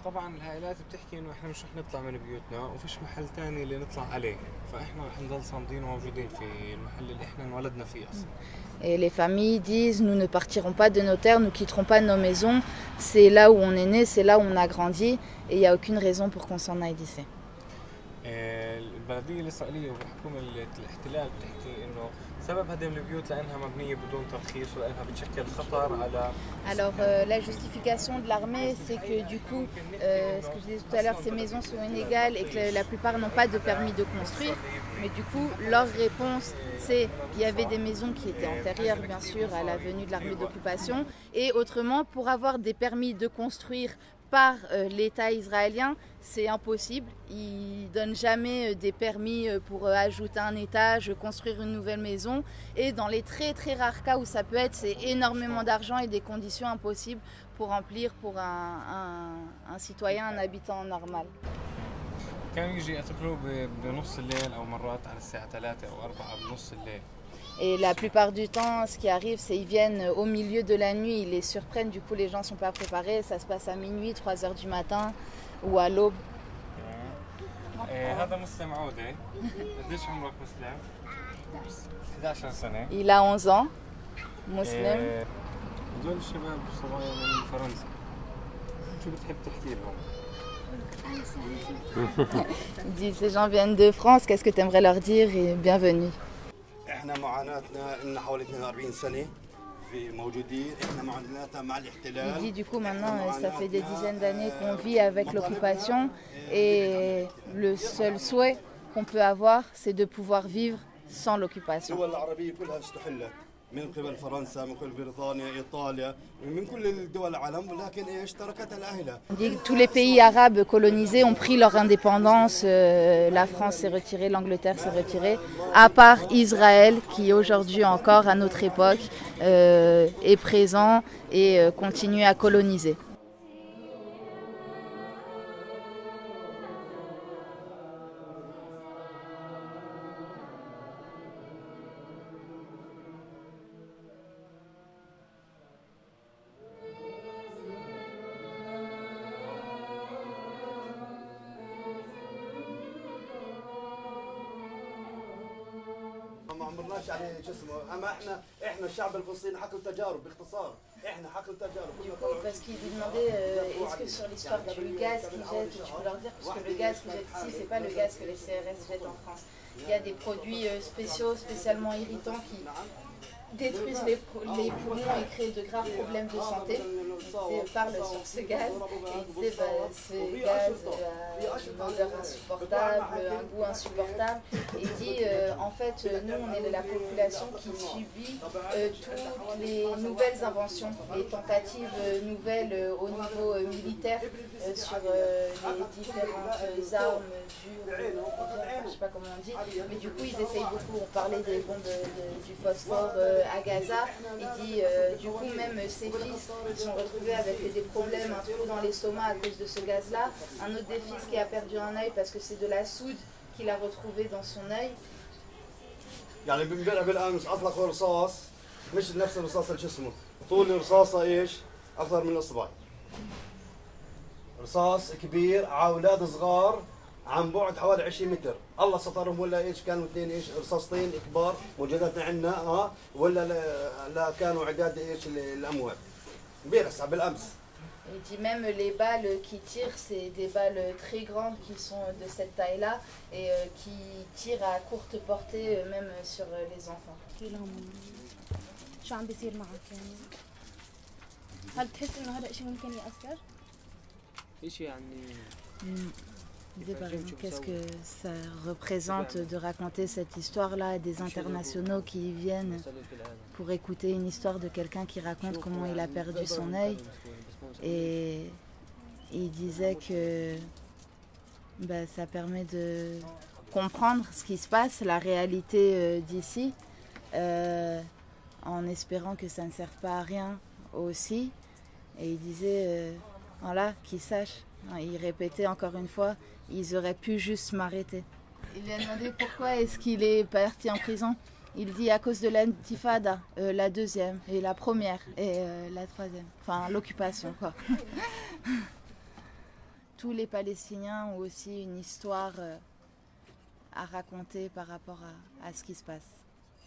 طبعا العائلات بتحكي انه احنا مش رح نطلع من بيوتنا وفيش محل تاني اللي نطلع عليه، فاحنا رح نضل صامدين وموجودين في المحل اللي احنا انولدنا فيه اصلا. Et les familles disent nous ne partirons pas de nos terres, nous quitterons pas nos maisons, c'est là où on est né, c'est là où on a grandi et il n'y a aucune raison pour qu'on s'en aille d'ici. البلدية الإسرائيلية والحكومة الاحتلال بتحكي إنه سبب هدم البيوت لأنها مبنية بدون ترخيص ولأنها بتشكل خطر على. Alors la justification de l'armée, c'est que du coup, ce que je disais tout à l'heure, ces maisons sont inégales et que la plupart n'ont pas de permis de construire. Mais du coup, leur réponse, c'est qu'il y avait des maisons qui étaient antérieures, bien sûr, à la venue de l'armée d'occupation. Et autrement, pour avoir des permis de construire par l'État israélien, c'est impossible. Ils ne donnent jamais des permis pour ajouter un étage, construire une nouvelle maison. Et dans les très très rares cas où ça peut être, c'est énormément d'argent et des conditions impossibles pour remplir pour un citoyen, un habitant normal. كانوا يجي يعتقلوا بنص الليل أو مرات على الساعة 3 أو 4 بنص الليل. Et la plupart du temps, ce qui arrive, c'est qu'ils viennent au milieu de la nuit, ils les surprennent, du coup les gens ne sont pas préparés, ça se passe à minuit, 3 heures du matin ou à l'aube. هذا مسلم عودة. قديش عمرك مسلم؟ 11 سنة. Il a 11 ans, muslim. هذول الشباب صبايا من فرنسا. شو بتحب تحكي لهم؟ Il dit ces gens viennent de France, qu'est-ce que tu aimerais leur dire et bienvenue. احنا معاناتنا ان حوالي 42 سنه في موجودين احنا معاناتنا مع الاحتلال. Il dit du coup maintenant ça fait des dizaines d'années qu'on vit avec l'occupation et le seul souhait qu'on peut avoir c'est de pouvoir vivre sans l'occupation. الدول العربيه كلها استحلت من قبل فرنسا، من قبل بريطانيا، ايطاليا، من كل الدول العالم، ولكن ايش تركتها لاهلها. Tous les pays arabes colonisés ont pris leur indépendance, la France s'est retirée, l'Angleterre s'est retirée, à part Israël qui aujourd'hui encore à notre époque est présent et continue à coloniser. ما عمرناش عليه شو اسمه، اما احنا الشعب الفلسطيني حقل تجارب باختصار، احنا حقل تجارب. Parce qu'il lui demandait est-ce que sur l'histoire du gaz qu'ils jettent, tu peux leur dire, parce que le gaz qu'ils jettent ici, c'est pas le gaz que les CRS jettent en France. Il y a des produits spéciaux, spécialement irritants qui détruisent les poumons et créent de graves problèmes de santé. Il parle sur ce gaz et il disait ce gaz a une odeur insupportable, un goût insupportable. Et il dit en fait nous on est de la population qui subit toutes les nouvelles inventions, les tentatives nouvelles au niveau militaire sur les différentes armes dures, je sais pas comment on dit, mais du coup ils essayent beaucoup, on parlait des bombes du phosphore à Gaza, il dit du coup même ses fils ils sont retrouvés avec des problèmes, un trou dans l'estomac à cause de ce gaz là, un autre des fils qui a perdu un œil parce que c'est de la soude qu'il a retrouvé dans son œil. يعني امبارح بالامس اطلقوا رصاص مش نفس الرصاص اللي شو اسمه، طول الرصاصه ايش؟ اكثر من الاصبع. رصاص كبير على اولاد صغار عن بعد حوالي 20 متر، الله سترهم ولا ايش كانوا اثنين ايش رصاصتين كبار موجوداتنا عندنا ولا لا كانوا عداد ايش الاموات. امبارح بالامس. Il dit même les balles qui tirent, c'est des balles très grandes qui sont de cette taille-là et qui tirent à courte portée même sur les enfants. شو عم بيصير معك يعني؟ هل تحس إنه هذا الشيء ممكن يأثر؟ شيء يعني Qu'est-ce que ça représente de raconter cette histoire-là à des internationaux qui viennent pour écouter une histoire de quelqu'un qui raconte comment il a perdu son œil. Et il disait que ça permet de comprendre ce qui se passe, la réalité d'ici, en espérant que ça ne serve pas à rien aussi. Et il disait, voilà, qu'ils sachent. Il répétait encore une fois, ils auraient pu juste m'arrêter. Il lui a demandé pourquoi est-ce qu'il est parti en prison. Il dit à cause de l'intifada, la deuxième et la première et la troisième. Enfin, l'occupation quoi. tous les Palestiniens ont aussi une histoire à raconter par rapport à ce qui se passe.